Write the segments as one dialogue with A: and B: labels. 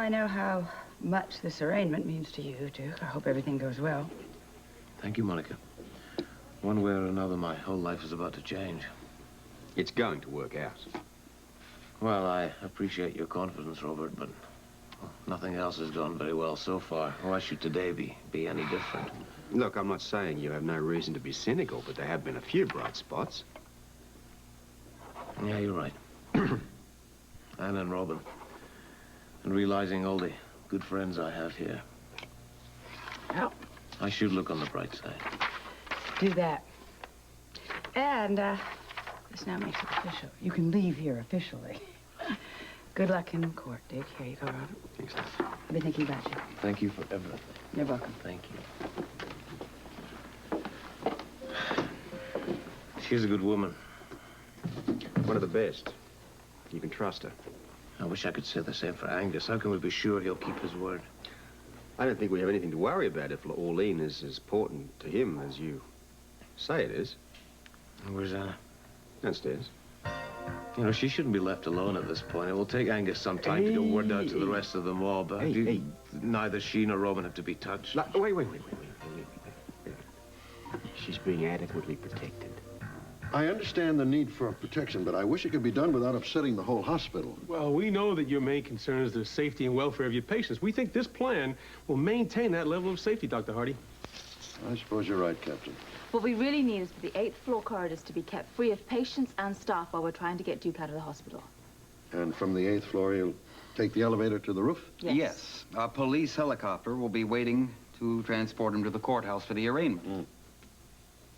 A: I know how much this arraignment means to you, Duke. I hope everything goes well.
B: Thank you, Monica. One way or another, my whole life is about to change.
C: It's going to work out.
B: Well, I appreciate your confidence, Robert, but well, nothing else has gone very well so far. Why should today be any different?
C: Look, I'm not saying you have no reason to be cynical, but there have been a few bright spots.
B: Yeah, you're right. Anne and Robin. And realizing all the good friends I have here.
A: Well,
B: I should look on the bright side.
A: do that. And, this now makes it official. You can leave here officially. Good luck in court, Dick. Here you go, Robert.
B: Thanks, Liz.
A: I've been thinking about you.
B: Thank you for everything.
A: You're welcome.
B: Thank you. She's a good woman.
C: One of the best. You can trust her.
B: I wish I could say the same for Angus. How can we be sure he'll keep his word?
C: I don't think we have anything to worry about if Orlean is as important to him as you say it is.
B: Where's Anna?
C: Downstairs.
B: You know, she shouldn't be left alone at this point. It will take Angus some time to get word out to the rest of them all, but neither she nor Robin have to be touched.
C: Wait. She's being adequately protected.
D: I understand the need for protection, but I wish it could be done without upsetting the whole hospital.
E: Well, we know that your main concern is the safety and welfare of your patients. We think this plan will maintain that level of safety, Dr. Hardy.
D: I suppose you're right, Captain.
F: What we really need is for the 8th floor corridors to be kept free of patients and staff while we're trying to get Duke out of the hospital.
D: And from the 8th floor, you'll take the elevator to the roof?
G: Yes. A police helicopter will be waiting to transport him to the courthouse for the arraignment.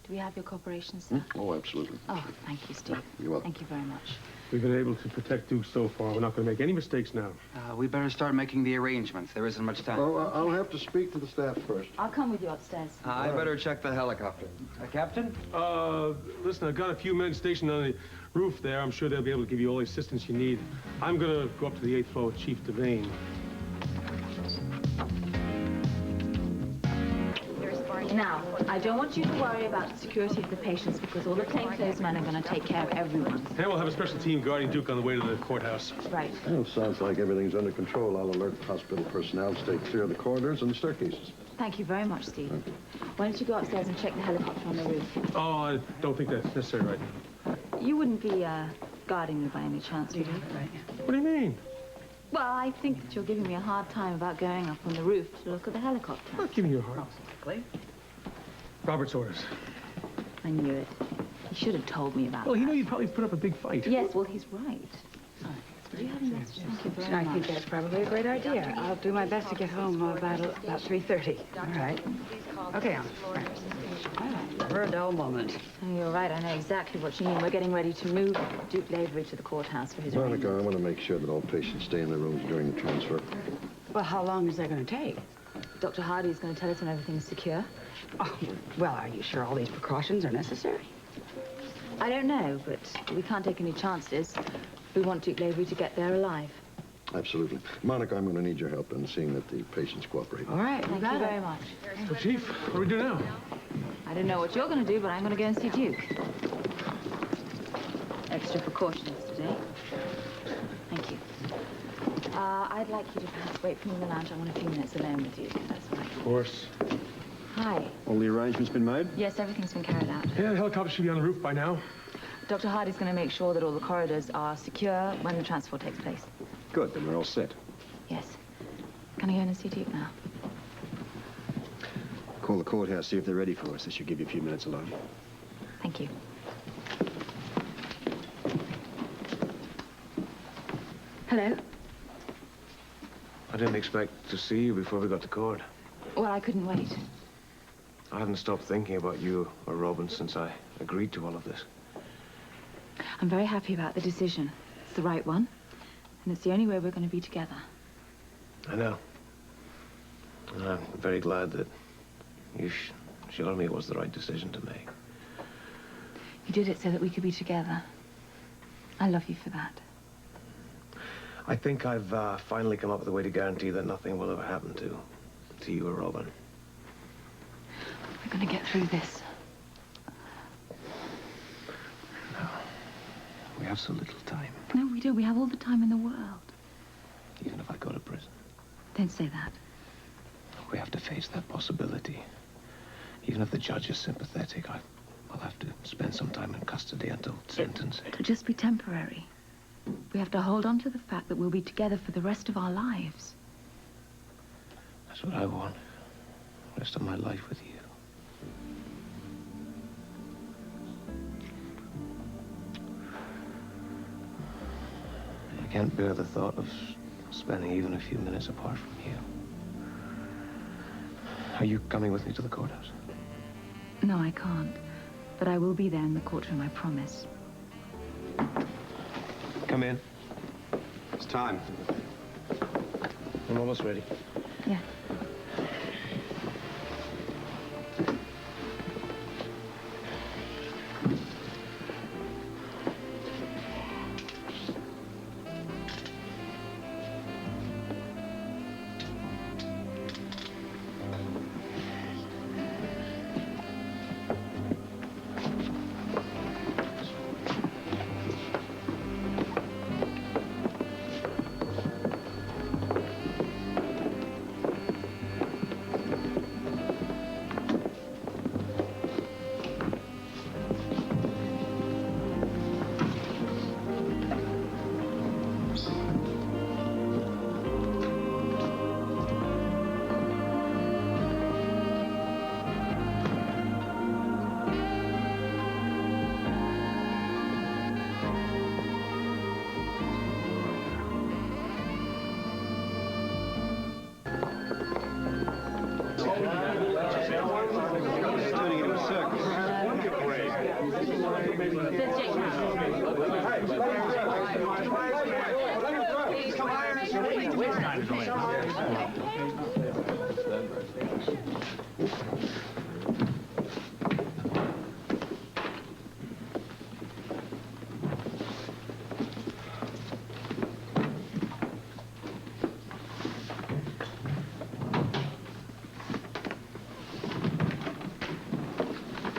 F: Do we have your cooperation, sir?
D: Oh, absolutely.
F: Oh, thank you, Steve.
D: You're welcome.
F: Thank you very much.
E: We've been able to protect Duke so far. We're not going to make any mistakes now.
G: We better start making the arrangements. There isn't much time.
D: Oh, I'll have to speak to the staff first.
F: I'll come with you upstairs.
G: I better check the helicopter. Captain?
E: Listen, I've got a few men stationed on the roof there. I'm sure they'll be able to give you all the assistance you need. I'm going to go up to the 8th floor with Chief Devane.
F: Now, I don't want you to worry about the security of the patients because all the plainclothes men are going to take care of everyone.
E: And we'll have a special team guarding Duke on the way to the courthouse.
F: Right.
D: Well, sounds like everything's under control. I'll alert hospital personnel to stay clear of the corridors and the staircases.
F: Thank you very much, Steve. Why don't you go upstairs and check the helicopter on the roof?
E: Oh, I don't think that's necessary right now.
F: You wouldn't be, guarding me by any chance, would you?
E: What do you mean?
F: Well, I think that you're giving me a hard time about going up on the roof to look at the helicopter.
E: I'm not giving you a hard time. Robert's orders.
F: I knew it. He should have told me about
E: Well,
F: that.
E: you know you'd probably put up a big fight.
F: Yes, well, he's right. Do you have a message? Thank you very much.
A: I think that's probably a great idea. I'll do my best to get home about 3:30. All right. Okay, Al. All right. Never a dull moment.
F: Oh, you're right. I know exactly what you mean. We're getting ready to move Duke Lavery to the courthouse for his
D: Monica, I
F: arraignment.
D: want to make sure that all patients stay in their rooms during the transfer.
A: Well, how long is that going to take?
F: Dr. Hardy is going to tell us when everything's secure.
A: Oh, well, are you sure all these precautions are necessary?
F: I don't know, but we can't take any chances. We want Duke Lavery to get there alive.
D: Absolutely. Monica, I'm going to need your help in seeing that the patients cooperate.
A: All right.
F: Thank you very much.
E: So, Chief, what do we do now?
F: I don't know what you're going to do, but I'm going to go and see Duke. Extra precautions today. Thank you. I'd like you to perhaps wait for me in the lounge. I want a few minutes alone with you. That's right.
E: Of course.
F: Hi.
D: All the arrangements been made?
F: Yes, everything's been carried out.
E: Yeah, the helicopter should be on the roof by now.
F: Dr. Hardy's going to make sure that all the corridors are secure when the transfer takes place.
C: Good, then we're all set.
F: Yes. Can I go in and see Duke now?
C: Call the courthouse, see if they're ready for us. They should give you a few minutes alone.
F: Thank you. Hello?
B: I didn't expect to see you before we got to court.
F: Well, I couldn't wait.
B: I haven't stopped thinking about you or Robin since I agreed to all of this.
F: I'm very happy about the decision. It's the right one. And it's the only way we're going to be together.
B: I know. And I'm very glad that you showed me it was the right decision to make.
F: You did it so that we could be together. I love you for that.
B: I think I've finally come up with a way to guarantee that nothing will ever happen to you or Robin.
F: We're going to get through this.
B: No. We have so little time.
F: No, we don't. We have all the time in the world.
B: Even if I go to prison.
F: Don't say that.
B: We have to face that possibility. Even if the judge is sympathetic, I'll have to spend some time in custody until sentencing.
F: It'll just be temporary. We have to hold on to the fact that we'll be together for the rest of our lives.
B: That's what I want. The rest of my life with you. I can't bear the thought of spending even a few minutes apart from you. Are you coming with me to the courthouse?
F: No, I can't. But I will be there in the courtroom, I promise.
B: Come in.
C: It's time.
B: I'm almost ready.
F: Yeah.
C: Turning into a circus.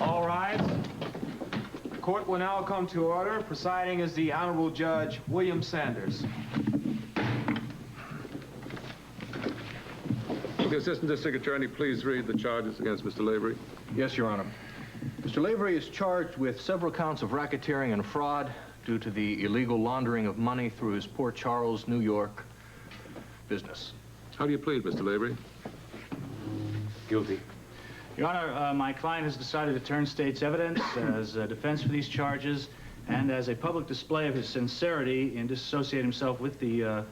H: All rise. The court will now come to order. Presiding is the Honorable Judge William Sanders.
D: Will the Assistant District Attorney please read the charges against Mr. Lavery?
I: Yes, Your Honor. Mr. Lavery is charged with several counts of racketeering and fraud due to the illegal laundering of money through his Port Charles, New York business.
D: How do you plead, Mr. Lavery?
H: Guilty.
J: Your Honor, my client has decided to turn state's evidence as a defense for these charges and as a public display of his sincerity in disassociating himself with the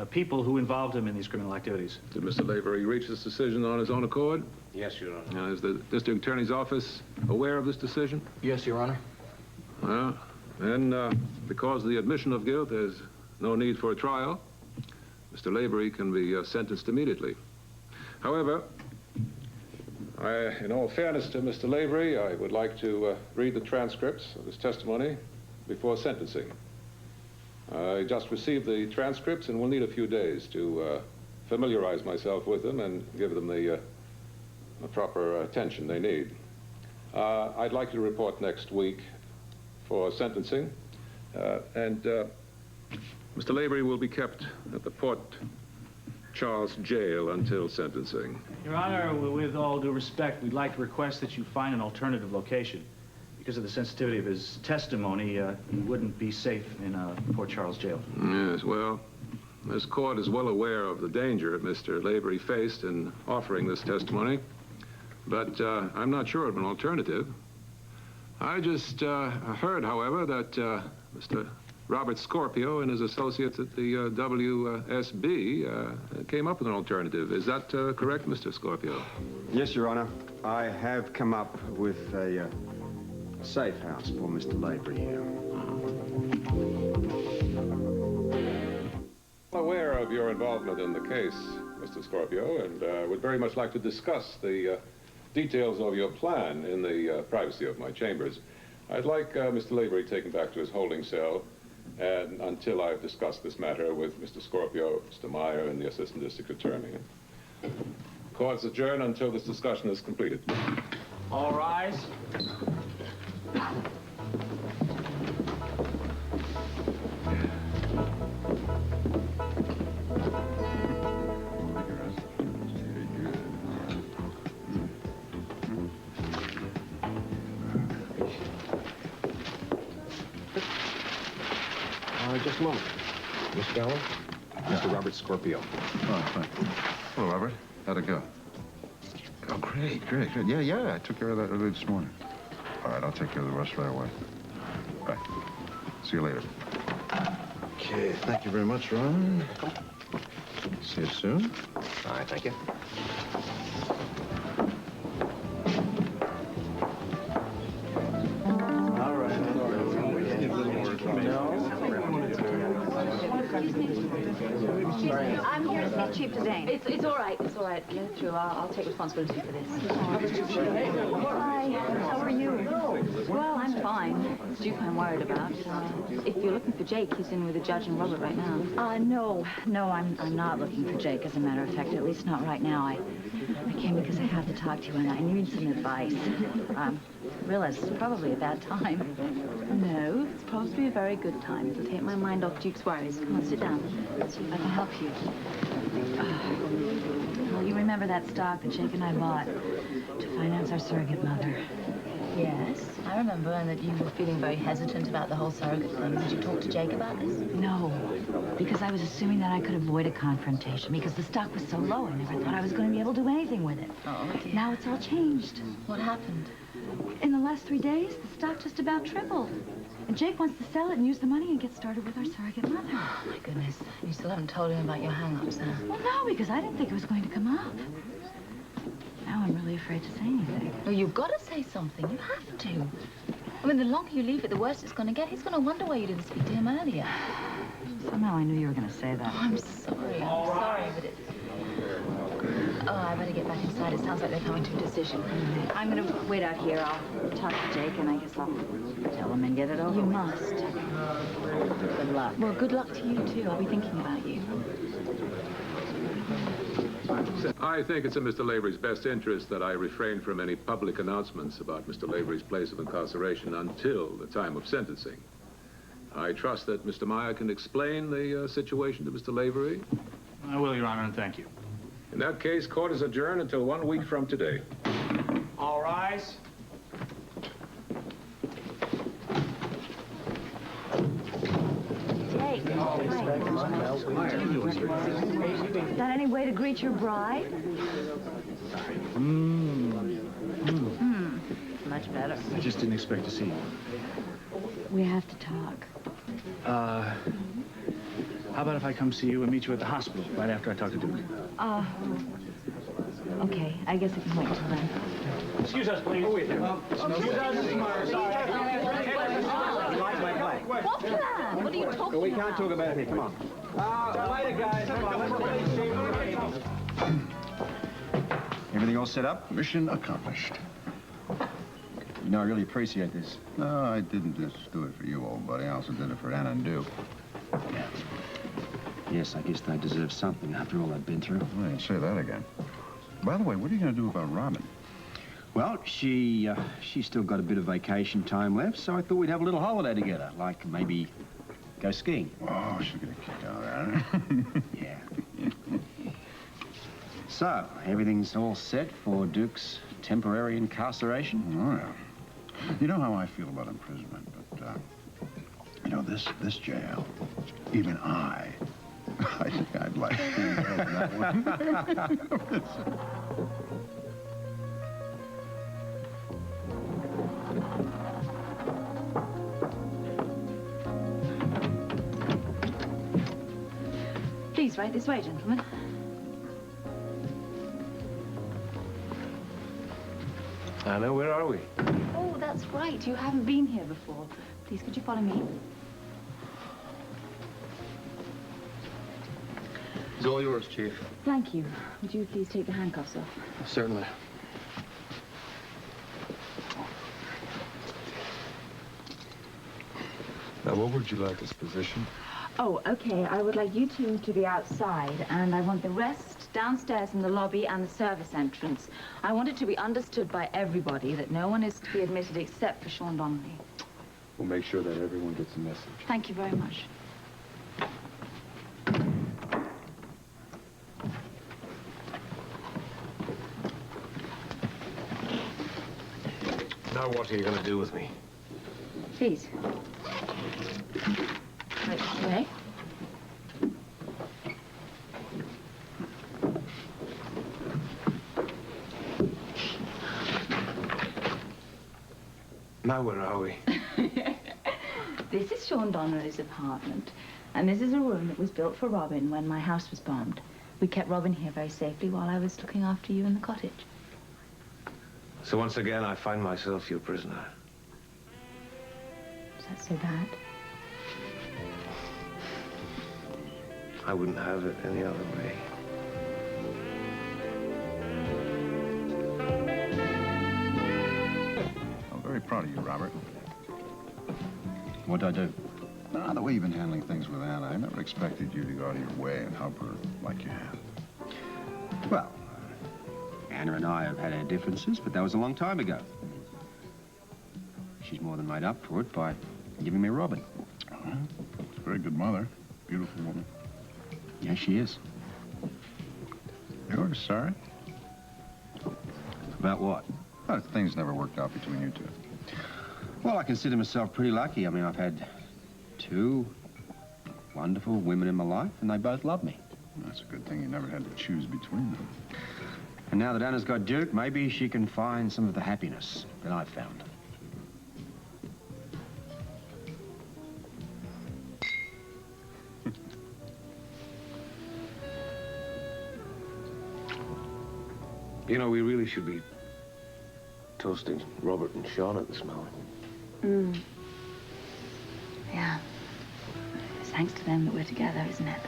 J: people who involved him in these criminal activities.
D: Did Mr. Lavery reach this decision on his own accord?
B: Yes, Your Honor.
D: Is the District Attorney's Office aware of this decision?
I: Yes, Your Honor.
D: Well, then, because of the admission of guilt, there's no need for a trial. Mr. Lavery can be sentenced immediately. However, in all fairness to Mr. Lavery, I would like to read the transcripts of his testimony before sentencing. I just received the transcripts and will need a few days to familiarize myself with them and give them the proper attention they need. I'd like to report next week for sentencing, and Mr. Lavery will be kept at the Port Charles jail until sentencing.
J: Your Honor, with all due respect, we'd like to request that you find an alternative location. Because of the sensitivity of his testimony, he wouldn't be safe in Port Charles jail.
D: Yes, well, this court is well aware of the danger that Mr. Lavery faced in offering this testimony, but I'm not sure of an alternative. I just heard, however, that Mr. Robert Scorpio and his associates at the WSB came up with an alternative. Is that correct, Mr. Scorpio?
C: Yes, Your Honor. I have come up with a safe house for Mr. Lavery here.
D: I'm aware of your involvement in the case, Mr. Scorpio, and would very much like to discuss the details of your plan in the privacy of my chambers. I'd like Mr. Lavery taken back to his holding cell and until I've discussed this matter with Mr. Scorpio, Mr. Meyer, and the Assistant District Attorney. Court's adjourned until this discussion is completed.
J: All rise.
C: Just a moment. Miss Gallo? Mr. Robert Scorpio.
K: Oh, fine. Hello, Robert. How'd it go? Oh, great, great. Yeah, I took care of that early this morning. All right, I'll take care of the rest right away. Bye. See you later. Okay, thank you very much, Ron. See you soon.
C: All right, thank you.
F: I'm here to see Chief Devane. It's all right. It's all right. Let it through. I'll take responsibility for this. Hi. How are you? Well, I'm fine. It's Duke I'm worried about. If you're looking for Jake, he's in with the judge and Robert right now. No, I'm not looking for Jake, as a matter of fact. At least not right now. I came because I have to talk to you, and I need some advice. I realize it's probably a bad time. No, it's probably a very good time. It'll take my mind off Duke's worries. Come on, sit down. Let's see if I can help you. Well, you remember that stock that Jake and I bought to finance our surrogate mother? Yes, I remember, and that you were feeling very hesitant about the whole surrogate thing. Did you talk to Jake about this? No, because I was assuming that I could avoid a confrontation because the stock was so low. I never thought I was going to be able to do anything with it. Oh, okay. Now it's all changed. What happened? In the last 3 days, the stock just about tripled. And Jake wants to sell it and use the money and get started with our surrogate mother. Oh, my goodness. You still haven't told him about your hang-ups, huh? Well, no, because I didn't think it was going to come up. Now I'm really afraid to say anything. No, you've got to say something. You have to. I mean, the longer you leave it, the worse it's going to get. He's going to wonder why you didn't speak to him earlier. Somehow I knew you were going to say that. Oh, I'm sorry, but it... Oh, I better get back inside. It sounds like they're coming to a decision. I'm going to wait out here. I'll talk to Jake, and I guess I'll tell him and get it over. You must. Good luck. Well, good luck to you, too. I'll be thinking about you.
D: I think it's in Mr. Lavery's best interest that I refrain from any public announcements about Mr. Lavery's place of incarceration until the time of sentencing. I trust that Mr. Meyer can explain the situation to Mr. Lavery.
J: I will, Your Honor, and thank you.
D: In that case, court is adjourned until 1 week from today.
H: All rise.
F: Jake. Is that any way to greet your bride? Much better.
J: I just didn't expect to see you.
F: We have to talk.
J: How about if I come see you and meet you at the hospital right after I talk to Duke?
F: Okay. I guess I can wait until then.
J: Excuse us, please.
H: Excuse us, Mr. Meyer. Sorry.
F: What plan? What are you talking about?
C: We can't talk about it here. Come on.
H: Later, guys. Come on.
C: Everything all set up?
K: Mission accomplished.
C: You know, I really appreciate this.
K: No, I didn't just do it for you, old buddy. I also did it for Anna and Duke.
C: Yeah. Yes, I guess they deserve something after all they've been through.
K: Well, you say that again. By the way, what are you going to do about Robin?
C: Well, she's still got a bit of vacation time left, so I thought we'd have a little holiday together, like maybe go skiing.
K: Oh, she'll get a kick out of that.
C: Yeah. So, everything's all set for Duke's temporary incarceration?
K: Oh, yeah. You know how I feel about imprisonment, but, you know, this jail, even I think I'd like to be in that one.
F: Please, right this way, gentlemen.
B: Anna, where are we?
F: Oh, that's right. You haven't been here before. Please, could you follow me?
C: It's all yours, Chief.
F: Thank you. Would you please take the handcuffs off?
C: Certainly.
K: Now, what would you like as position?
F: Oh, okay. I would like you two to be outside, and I want the rest downstairs in the lobby and the service entrance. I want it to be understood by everybody that no one is to be admitted except for Sean Donnelly.
K: We'll make sure that everyone gets a message.
F: Thank you very much.
B: Now what are you going to do with me?
F: Please. Right, okay.
B: Now where are we?
F: This is Sean Donnelly's apartment, and this is a room that was built for Robin when my house was bombed. We kept Robin here very safely while I was looking after you in the cottage.
B: So once again, I find myself your prisoner.
F: Is that so bad?
B: I wouldn't have it any other way.
K: I'm very proud of you, Robert.
C: What'd I do?
K: The way you've been handling things with Anna, I never expected you to go out of your way and help her like you have.
C: Well, Anna and I have had our differences, but that was a long time ago. She's more than made up for it by giving me Robin.
K: She's a very good mother. Beautiful woman.
C: Yes, she is.
K: You're sorry?
C: About what?
K: Oh, things never worked out between you two.
C: Well, I consider myself pretty lucky. I mean, I've had 2 wonderful women in my life, and they both love me.
K: That's a good thing you never had to choose between them.
C: And now that Anna's got Duke, maybe she can find some of the happiness that I've found.
B: You know, we really should be toasting Robert and Sean at this moment.
F: Yeah. It's thanks to them that we're together, isn't it?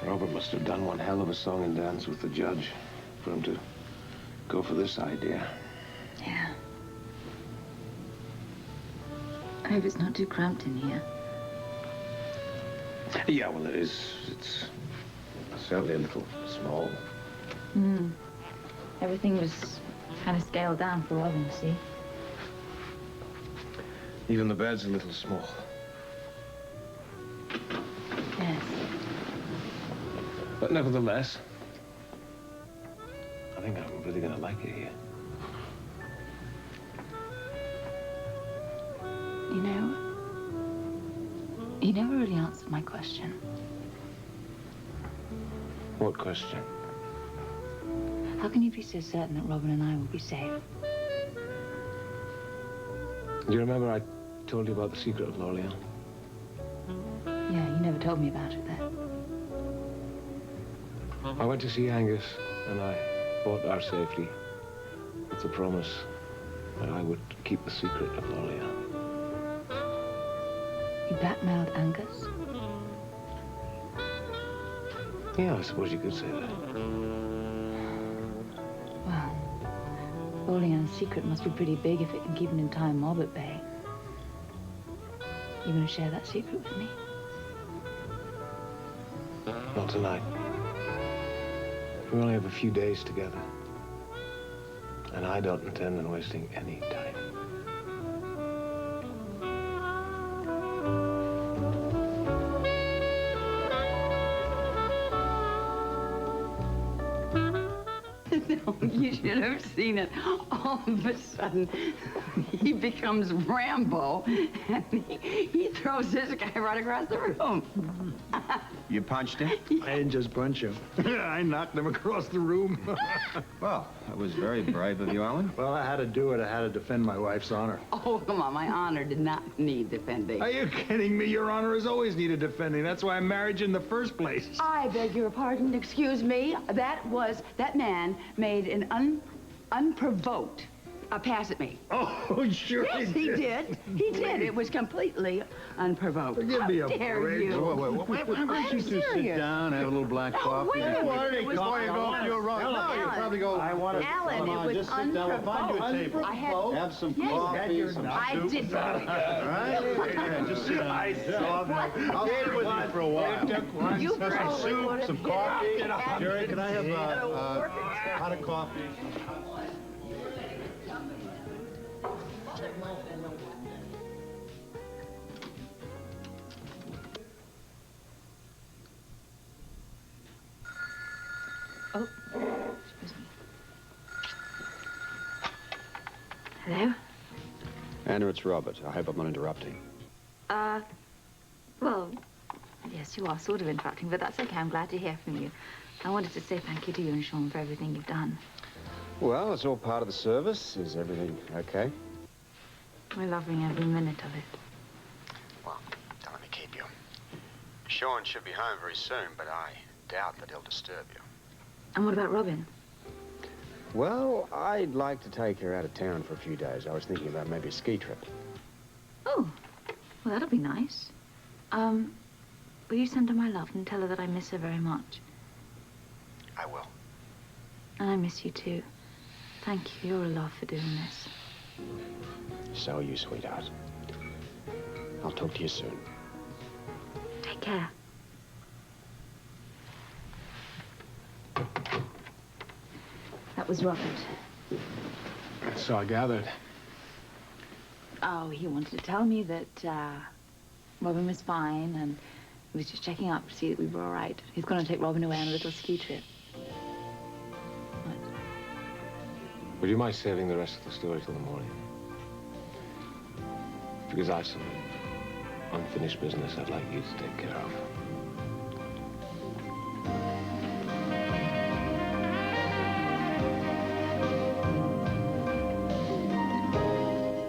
B: Robert must have done one hell of a song and dance with the judge for him to go for this idea.
F: Yeah. I hope it's not too cramped in here.
B: Yeah, well, it is. It's certainly a little small.
F: Everything was kind of scaled down for Robin, see?
B: Even the bed's a little small.
F: Yes.
B: But nevertheless, I think I'm really going to like it here.
F: You know, you never really answered my question.
B: What question?
F: How can you be so certain that Robin and I will be safe?
B: Do you remember I told you about the secret of L'Orleans?
F: Yeah, you never told me about it then.
B: I went to see Angus, and I bought our safety with the promise that I would keep the secret of L'Orleans.
F: You blackmailed Angus?
B: Yeah, I suppose you could say that.
F: Well, L'Orleans' secret must be pretty big if it can keep an entire mob at bay. You gonna share that secret with me?
B: Not tonight. We only have a few days together. And I don't intend on wasting any time.
A: No, you should have seen it. All of a sudden, he becomes Rambo, and he throws this guy right across the room.
C: You punched him?
H: I didn't just punch him. I knocked him across the room.
C: Well, that was very brave of you, Alan.
H: Well, I had to do it. I had to defend my wife's honor.
A: Oh, come on, my honor did not need defending.
H: Are you kidding me? Your honor has always needed defending. That's why I married you in the first place.
A: I beg your pardon, excuse me. That man made an unprovoked pass at me.
H: Oh, sure
A: Yes, he did. He did. It was completely unprovoked.
H: Give me a
A: How dare
H: break.
A: you?
K: Why don't you two sit down, have a little black coffee?
A: wait a minute.
K: Before you go if you're wrong. No, you probably go.
A: Alan, it was
K: just sit down. We'll find you a table.
A: I had...
K: Have some
A: Yes,
K: coffee, some
A: I
K: soup.
A: did.
K: All right? Yeah, just sit down. I'll stay with you for a while.
A: You
K: Some
A: probably
K: soup,
A: would've
K: some
A: been
K: coffee.
A: out.
K: Jerry, can I have a hot of coffee?
F: Oh, excuse me. Hello?
C: Anna, it's Robert. I hope I'm not interrupting.
F: Well, yes, you are sort of interrupting, but that's okay. I'm glad to hear from you. I wanted to say thank you to you and Sean for everything you've done.
C: Well, it's all part of the service. Is everything okay?
F: We're loving every minute of it.
L: Well, don't let me keep you. Sean should be home very soon, but I doubt that he'll disturb you.
F: And what about Robin?
M: Well, I'd like to take her out of town for a few days. I was thinking about maybe a ski trip.
F: Oh, well, that'll be nice. Will you send her my love and tell her that I miss her very much?
L: I will.
F: And I miss you too. Thank you. You're a love for doing this.
M: So are you, sweetheart. I'll talk to you soon.
F: Take care. That was Robert.
M: So I gathered.
F: Oh, he wanted to tell me that Robin was fine and he was just checking up to see that we were all right. He's going to take Robin away on a little ski trip. What?
B: Would you mind saving the rest of the story till the morning? Because I've some unfinished business I'd like you to take care of.